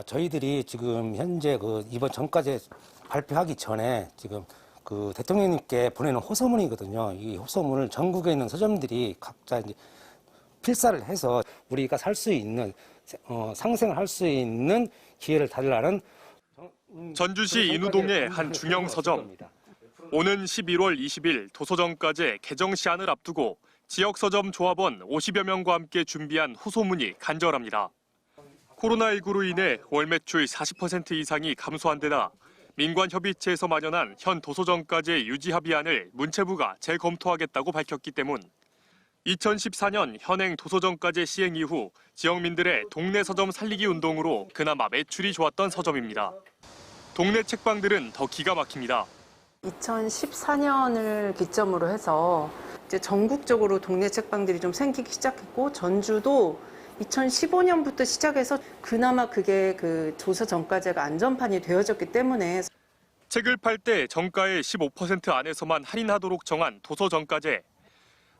저희들이 지금 현재 이번 정가제 발표하기 전에 지금 대통령님께 보내는 호소문이거든요. 이 호소문을 전국에 있는 서점들이 각자 이제 필사를 해서 우리가 살 수 있는 상생을 할 수 있는 기회를 달라는 전주시 인우동의 한 중형 서점. 오는 11월 20일 도서정가제 개정 시한을 앞두고 지역 서점 조합원 50여 명과 함께 준비한 호소문이 간절합니다. 코로나19로 인해 월 매출 40% 이상이 감소한 데다 민관협의체에서 마련한 현 도서정가제 유지 합의안을 문체부가 재검토하겠다고 밝혔기 때문 2014년 현행 도서정가제 시행 이후 지역민들의 동네 서점 살리기 운동으로 그나마 매출이 좋았던 서점입니다. 동네 책방들은 더 기가 막힙니다. 2014년을 기점으로 해서 이제 전국적으로 동네 책방들이 좀 생기기 시작했고 전주도 2015년부터 시작해서 그나마 그게 도서정가제가 안전판이 되어졌기 때문에 책을 팔 때 정가의 15% 안에서만 할인하도록 정한 도서정가제.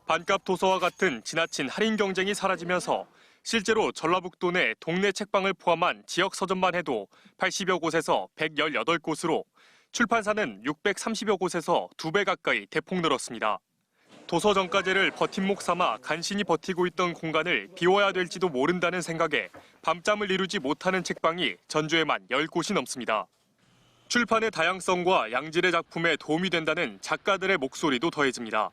반값 도서와 같은 지나친 할인 경쟁이 사라지면서 실제로 전라북도 내 동네 책방을 포함한 지역 서점만 해도 80여 곳에서 118곳으로 출판사는 630여 곳에서 2배 가까이 대폭 늘었습니다. 도서정가제를 버팀목 삼아 간신히 버티고 있던 공간을 비워야 될지도 모른다는 생각에 밤잠을 이루지 못하는 책방이 전주에만 10곳이 넘습니다. 출판의 다양성과 양질의 작품에 도움이 된다는 작가들의 목소리도 더해집니다.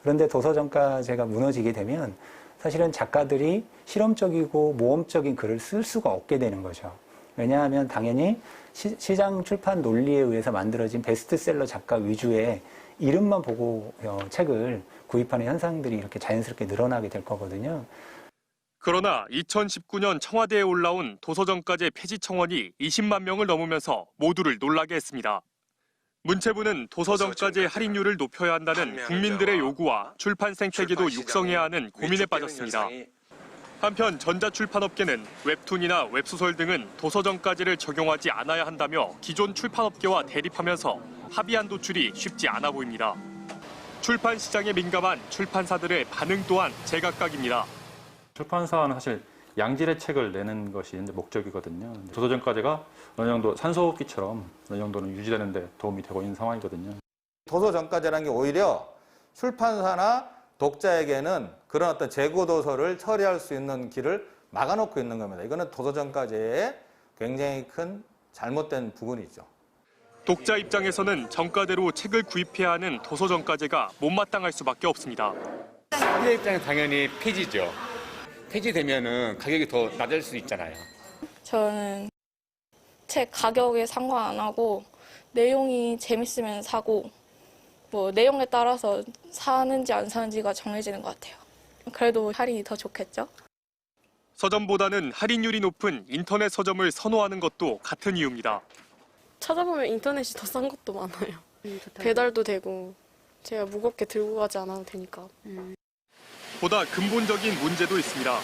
그런데 도서정가제가 무너지게 되면 사실은 작가들이 실험적이고 모험적인 글을 쓸 수가 없게 되는 거죠. 왜냐하면 당연히 시장 출판 논리에 의해서 만들어진 베스트셀러 작가 위주의 이름만 보고 책을 구입하는 현상들이 이렇게 자연스럽게 늘어나게 될 거거든요. 그러나 2019년 청와대에 올라온 도서정가제 폐지 청원이 20만 명을 넘으면서 모두를 놀라게 했습니다. 문체부는 도서정가제 할인율을 높여야 한다는 국민들의 요구와 출판 생태계도 육성해야 하는 고민에 빠졌습니다. 한편 전자출판업계는 웹툰이나 웹소설 등은 도서정가제를 적용하지 않아야 한다며 기존 출판업계와 대립하면서 합의안 도출이 쉽지 않아 보입니다. 출판 시장에 민감한 출판사들의 반응 또한 제각각입니다. 출판사는 사실 양질의 책을 내는 것이 이제 목적이거든요. 도서정가제가 어느 정도 산소호흡기처럼 어느 정도는 유지되는 데 도움이 되고 있는 상황이거든요. 도서정가제라는 게 오히려 출판사나 독자에게는 그런 어떤 재고 도서를 처리할 수 있는 길을 막아놓고 있는 겁니다. 이거는 도서정가제의 굉장히 큰 잘못된 부분이죠. 독자 입장에서는 정가대로 책을 구입해야 하는 도서정가제가 못마땅할 수밖에 없습니다. 소비자 입장은 당연히 폐지죠. 폐지되면은 가격이 더 낮을 수 있잖아요. 저는 책 가격에 상관 안 하고 내용이 재밌으면 사고 내용에 따라서 사는지 안 사는지가 정해지는 것 같아요. 그래도 할인이 더 좋겠죠? 서점보다는 할인율이 높은 인터넷 서점을 선호하는 것도 같은 이유입니다. 찾아보면 인터넷이 더 싼 것도 많아요. 배달도 되고 제가 무겁게 들고 가지 않아도 되니까. 보다 근본적인 문제도 있습니다.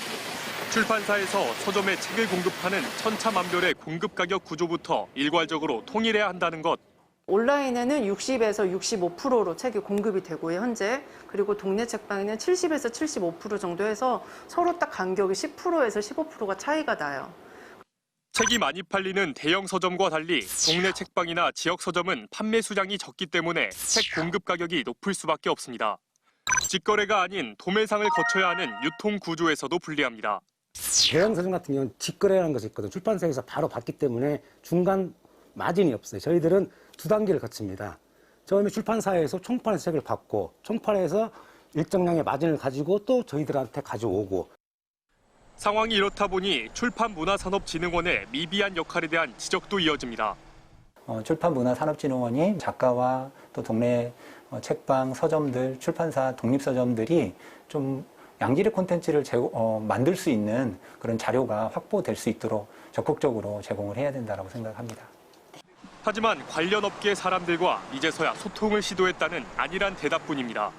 출판사에서 서점에 책을 공급하는 천차만별의 공급 가격 구조부터 일괄적으로 통일해야 한다는 것. 온라인에는 60에서 65%로 책이 공급이 되고요, 현재. 그리고 동네 책방에는 70에서 75% 정도 해서 서로 딱 간격이 10%에서 15%가 차이가 나요. 책이 많이 팔리는 대형 서점과 달리 동네 책방이나 지역 서점은 판매 수량이 적기 때문에 책 공급 가격이 높을 수밖에 없습니다. 직거래가 아닌 도매상을 거쳐야 하는 유통 구조에서도 불리합니다. 대형 서점 같은 경우는 직거래라는 것이 있거든요. 출판사에서 바로 받기 때문에 중간 마진이 없어요. 저희들은 두 단계를 거칩니다. 처음에 출판사에서 총판에서 책을 받고 총판에서 일정량의 마진을 가지고 또 저희들한테 가져오고. 상황이 이렇다 보니 출판문화산업진흥원의 미비한 역할에 대한 지적도 이어집니다. 출판문화산업진흥원이 작가와 또 동네 책방, 서점들, 출판사, 독립서점들이 좀 양질의 콘텐츠를 만들 수 있는 그런 자료가 확보될 수 있도록 적극적으로 제공을 해야 된다고 생각합니다. 하지만 관련 업계 사람들과 이제서야 소통을 시도했다는 안일한 대답뿐입니다.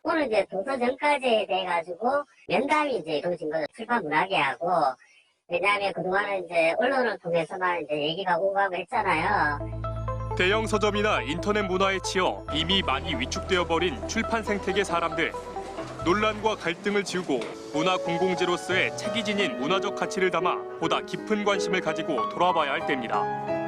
오늘 이제 도서정가제에 대해 가지고 면담이 이제 이루어진 거죠. 출판문화계하고. 왜냐하면 그동안은 이제 언론을 통해서만 이제 얘기가 오고 가고 했잖아요. 대형 서점이나 인터넷 문화에 치여 이미 많이 위축되어 버린 출판 생태계 사람들. 논란과 갈등을 지우고 문화 공공재로서의 책이 지닌 문화적 가치를 담아 보다 깊은 관심을 가지고 돌아봐야 할 때입니다.